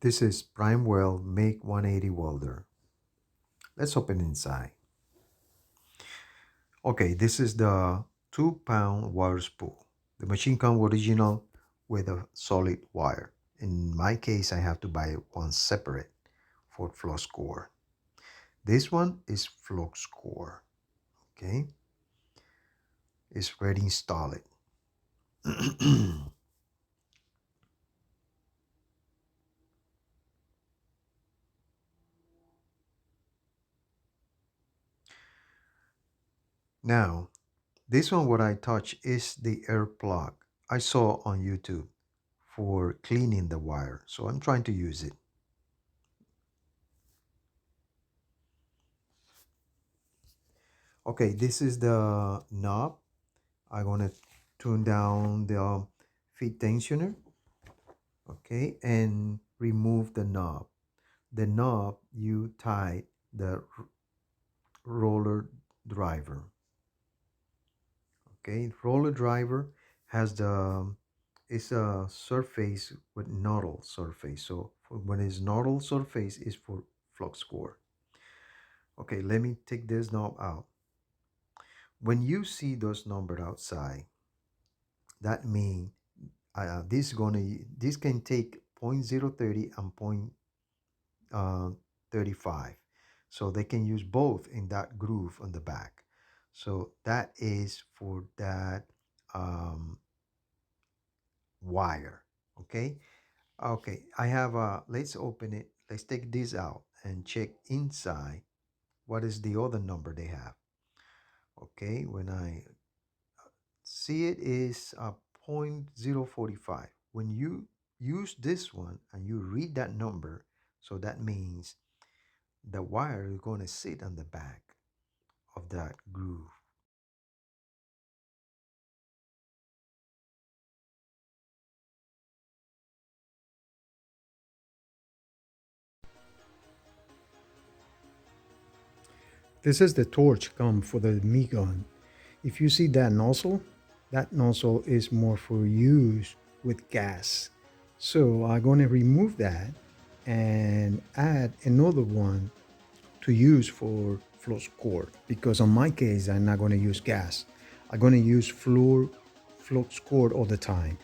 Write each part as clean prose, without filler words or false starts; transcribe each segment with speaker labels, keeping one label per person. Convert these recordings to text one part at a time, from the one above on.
Speaker 1: This is Prime Weld Make 180 welder. Let's open inside. Okay, this is the 2-pound wire spool. The machine comes original with a solid wire. In my case, I have to buy one separate for flux core. This one is flux core. Okay, it's ready installed. Now, this one what I touch is the air plug I saw on YouTube for cleaning the wire. So I'm trying to use it. Okay, this is the knob. I'm gonna tune down the feed tensioner, okay, and remove the knob. The knob, you tie the roller driver. Okay, roller driver has the it's a surface with nodal surface. So when it's nodal surface is for flux core. Okay, let me take this knob out. When you see those numbers outside, that means this can take 0.030 and point 0.35, so they can use both in that groove on the back. So that is for that um, wire. Okay. Okay, I have let's open it. Let's take this out and check inside what is the other number they have. Okay, when I see it is 0.045. When you use this one and you read that number, so that means the wire is going to sit on the back of that groove. This is the torch come for the ME gun. If you see that nozzle is more for use with gas. So I'm going to remove that and add another one to use for flux core, because on my case I'm not going to use gas. I'm going to use flux core all the time.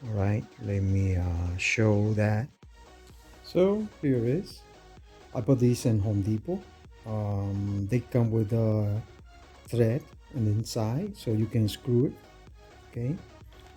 Speaker 1: All right, let me show that. So here is. I bought these in Home Depot. They come with a thread on the inside, so you can screw it. Okay.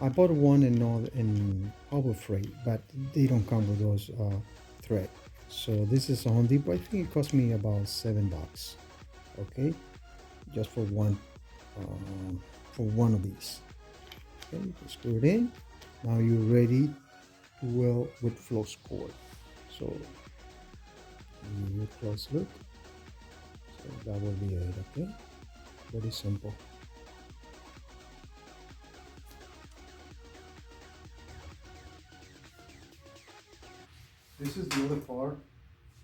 Speaker 1: I bought one in Harbor Freight, but they don't come with those thread. So this is a Home Depot. I think it cost me about $7. Okay, just for one of these. Okay, you screw it in. Now you're ready to weld with flux cord. So give you a close look. So that will be it. Okay, very simple. This is the other part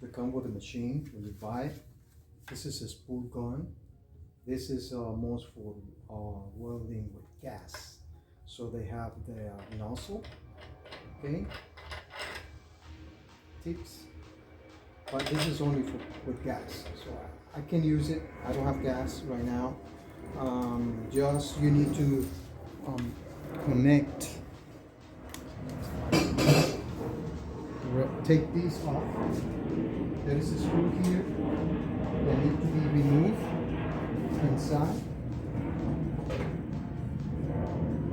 Speaker 1: that comes with the machine when you buy it. This is a spool gun. This is most for welding with gas. So they have the nozzle, okay, tips, but this is only for with gas. So I can use it. I don't have gas right now. Just you need to connect. Take these off. There is a screw here that needs to be removed inside.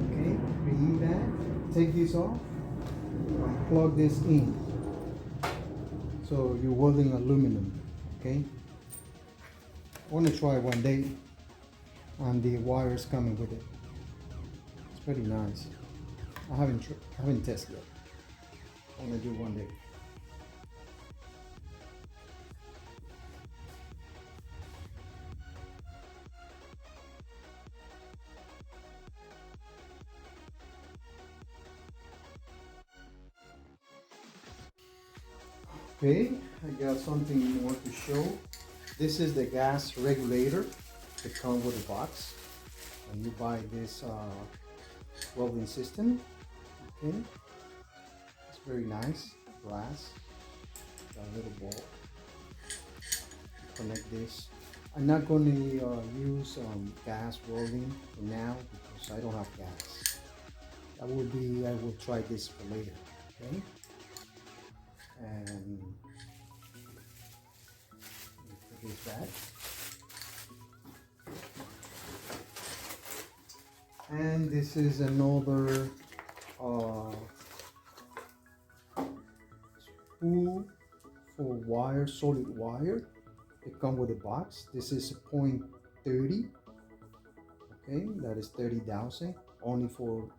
Speaker 1: Okay, remove that. Take this off and plug this in. So you're welding aluminum. Okay. I want to try one day, and the wires coming with it. It's pretty nice. I haven't tested it. I want to do one day. Okay, I got something more to show. This is the gas regulator that comes with a box. And you buy this welding system. Okay, it's very nice. brass, that little ball. Connect this. I'm not going to use gas welding for now because I don't have gas. I will try this for later. Okay. And put this back. And this is another spool for wire, solid wire. It comes with a box. This is 0.30. Okay, that is 30,000 only for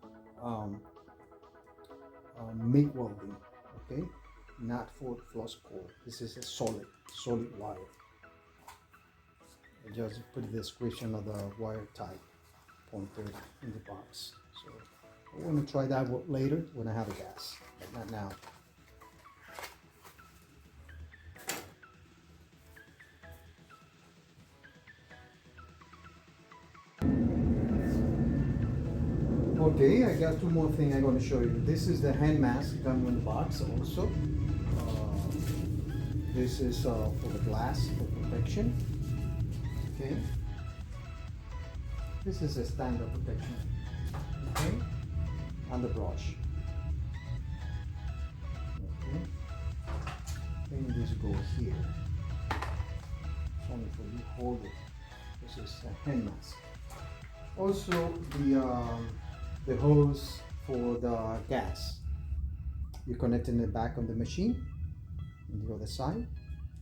Speaker 1: MIG welding. Okay, not for flux core. This is a solid wire. I just put the description of the wire type 0.30 in the box. So I want to try that later when I have a gas, but not now. Okay, I got two more things I'm going to show you. This is the hand mask come in the box also. This is for the glass for protection. Okay. This is a standard protection. Okay. And the brush. Okay. And this goes here. It's only for you hold it. This is a hand mask. Also the hose for the gas. You connect in the back of the machine on the other side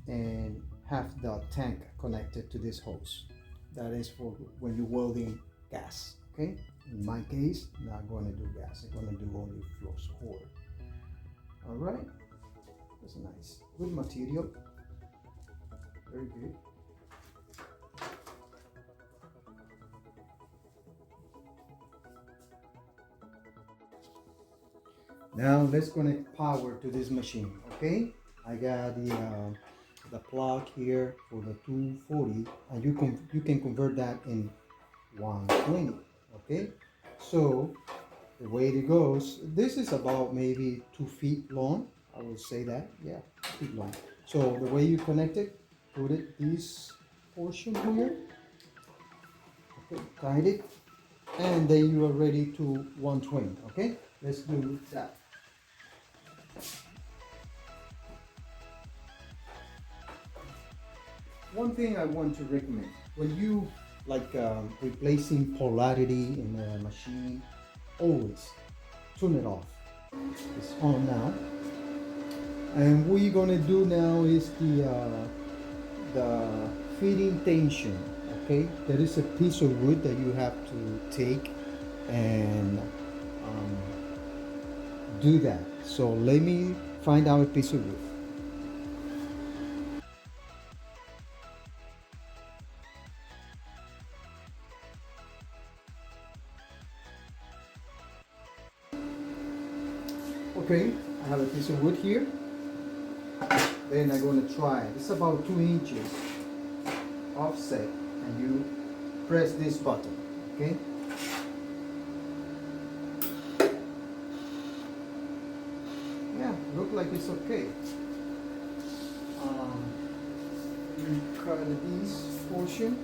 Speaker 1: and have the tank connected to this hose. That is for when you're welding gas. Okay. In my case, I'm not going to do gas. I'm going to do only flux core. All right. That's nice. Good material. Very good. Now let's connect power to this machine. Okay. I got the plug here for the 240, and you can convert that in 120. Okay, so the way it goes, this is about maybe 2 feet long. I would say that, yeah, 2 feet long. So the way you connect it, put it this portion here. Okay, tight it, and then you are ready to 120. Okay, let's do that. One thing I want to recommend, when you replacing polarity in the machine, always turn it off. It's on now. And what you're gonna do now is the feeding tension. Okay, there is a piece of wood that you have to take and do that. So let me find out a piece of wood. Okay, I have a piece of wood here. Then I'm going to try. It's about 2 inches offset, and you press this button. Okay. Yeah, look like it's okay. You cut this portion.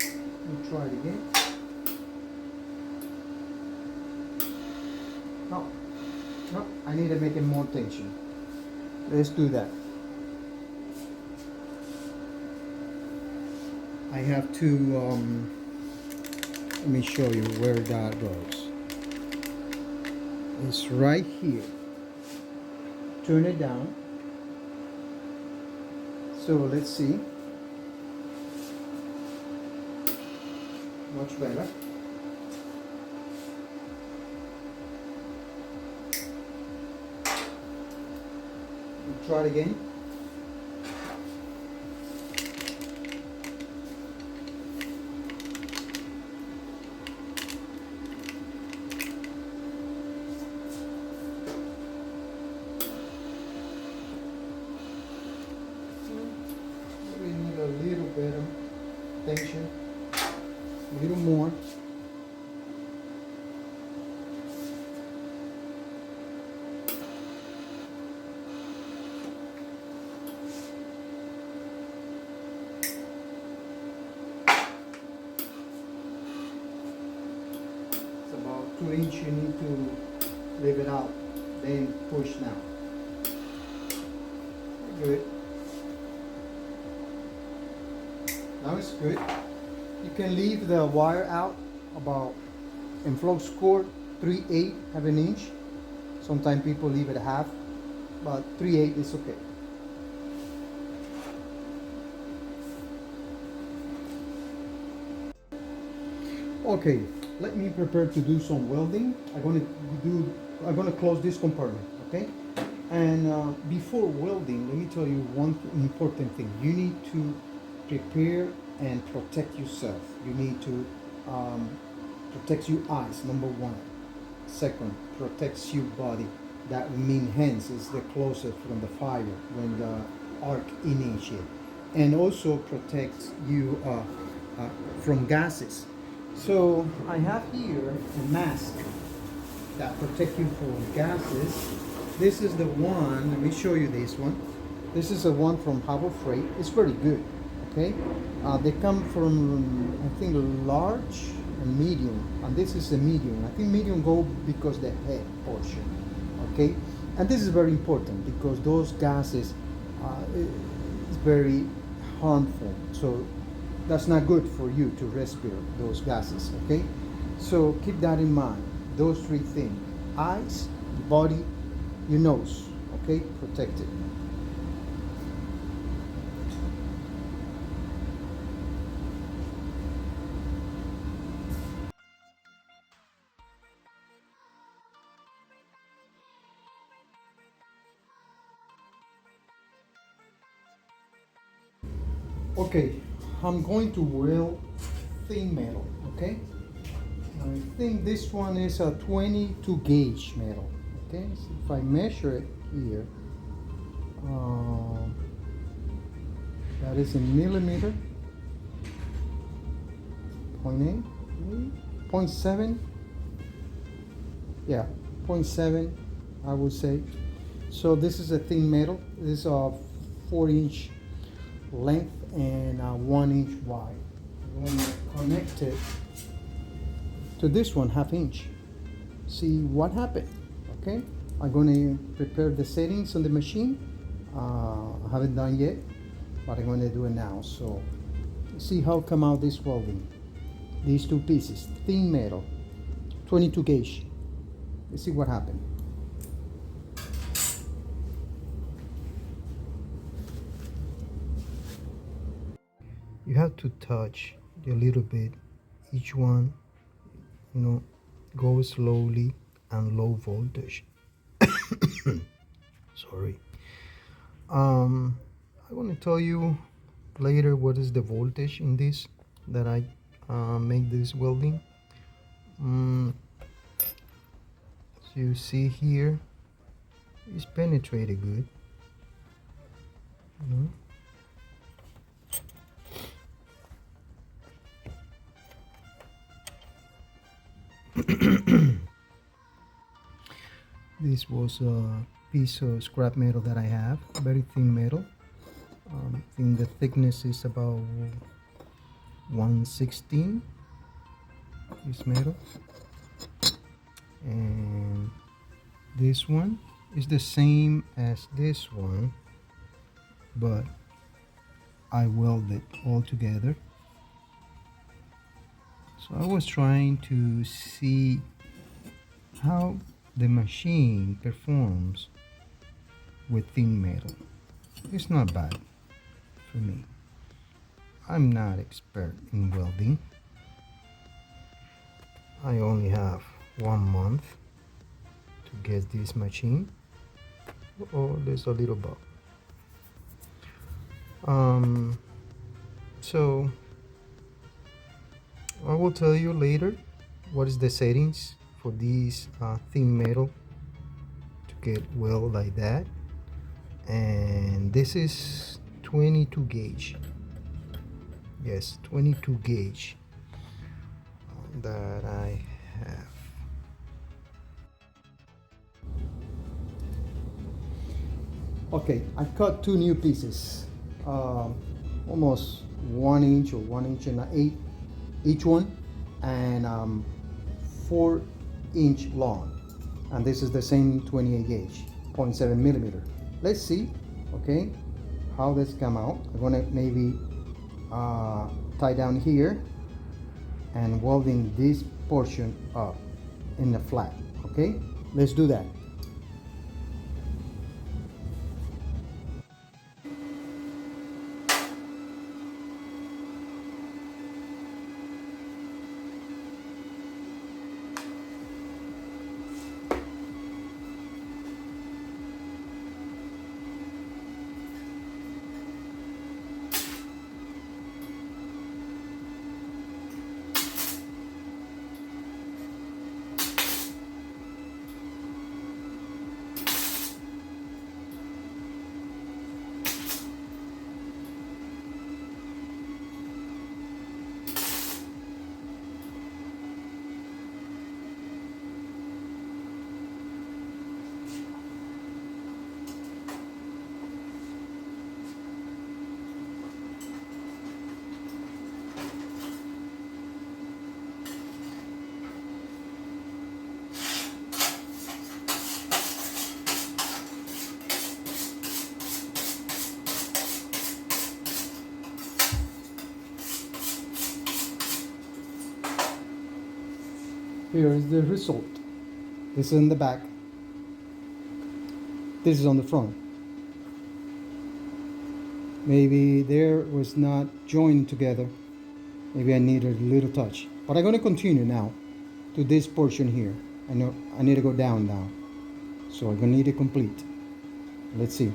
Speaker 1: You try it again. No, I need to make it more tension. Let's do that. I have to, let me show you where that goes. It's right here. Turn it down. So let's see. Much better. Try it again. We need a little bit of tension, a little more. 2 inch you need to leave it out, then push now. Good. Now it's good. You can leave the wire out about in Flux cord 3/8, half an inch. Sometimes people leave it half, but 3/8 is okay. Okay, let me prepare to do some welding. I'm gonna close this compartment, okay? And before welding, let me tell you one important thing. You need to prepare and protect yourself. You need to protect your eyes, number one. Second, protects your body. That means hands is the closest from the fire when the arc initiates. And also protects you from gases. So I have here a mask that protect you from gases. This is the one, let me show you this one. This is the one from Harbor Freight. It's very good, okay? They come from, I think, large and medium, and this is a medium. I think medium go because the head portion, okay? And this is very important because those gases is very harmful. So that's not good for you to respire those gases, okay? So keep that in mind. Those three things: eyes, body, your nose, okay? Protected. Okay, I'm going to weld thin metal, okay? I think this one is a 22 gauge metal, okay? So if I measure it here, that is in millimeter, 0.8, 0.7, yeah, 0.7, I would say. So this is a thin metal. This is a 4-inch length and 1 inch wide. I'm going to connect it to this one, 1/2 inch. See what happened, okay? I'm going to prepare the settings on the machine. I haven't done yet, but I'm going to do it now. So see how come out this welding. These two pieces, thin metal, 22 gauge. Let's see what happened. You have to touch a little bit each one, you know, go slowly and low voltage. Sorry. I'm going to tell you later what is the voltage in this that I make this welding. So you see here, it's penetrated good. You know? This was a piece of scrap metal that I have, very thin metal. I think the thickness is about 1/16. This metal, and this one is the same as this one, but I welded all together. So I was trying to see how the machine performs with thin metal. It's not bad for me. I'm not expert in welding. I only have 1 month to get this machine. Oh, there's a little bug. So I will tell you later what is the settings for these thin metal to get weld like that. And this is 22 gauge. Yes, 22 gauge that I have. Okay, I cut 2 new pieces, almost 1 inch or 1 inch and 1/8 each one, and 4 inch long, and this is the same 28 gauge, 0.7 millimeter. Let's see, okay, how this come out. I'm gonna maybe tie down here and welding this portion up in the flat. Okay, let's do that. Here is the result. This is in the back. This is on the front. Maybe there was not joined together. Maybe I needed a little touch. But I'm going to continue now to this portion here. I know I need to go down now. So I'm going to need it complete. Let's see.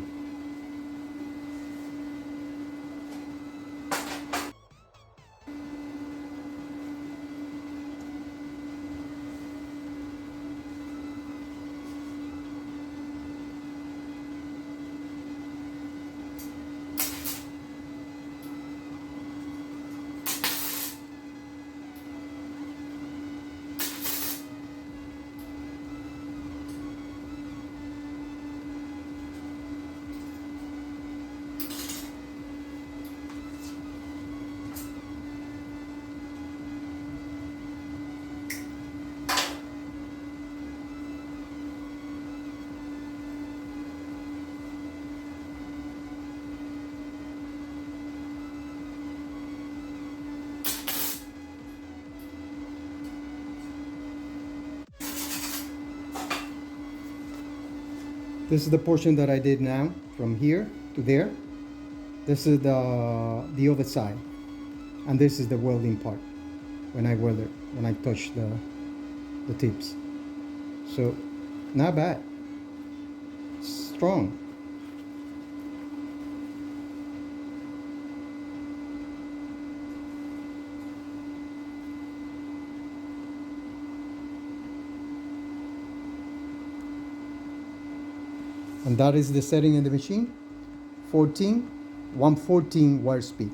Speaker 1: This is the portion that I did now, from here to there. This is the other side. And this is the welding part, when I weld it, when I touch the tips. So, not bad. Strong. And that is the setting in the machine. 114 wire speed.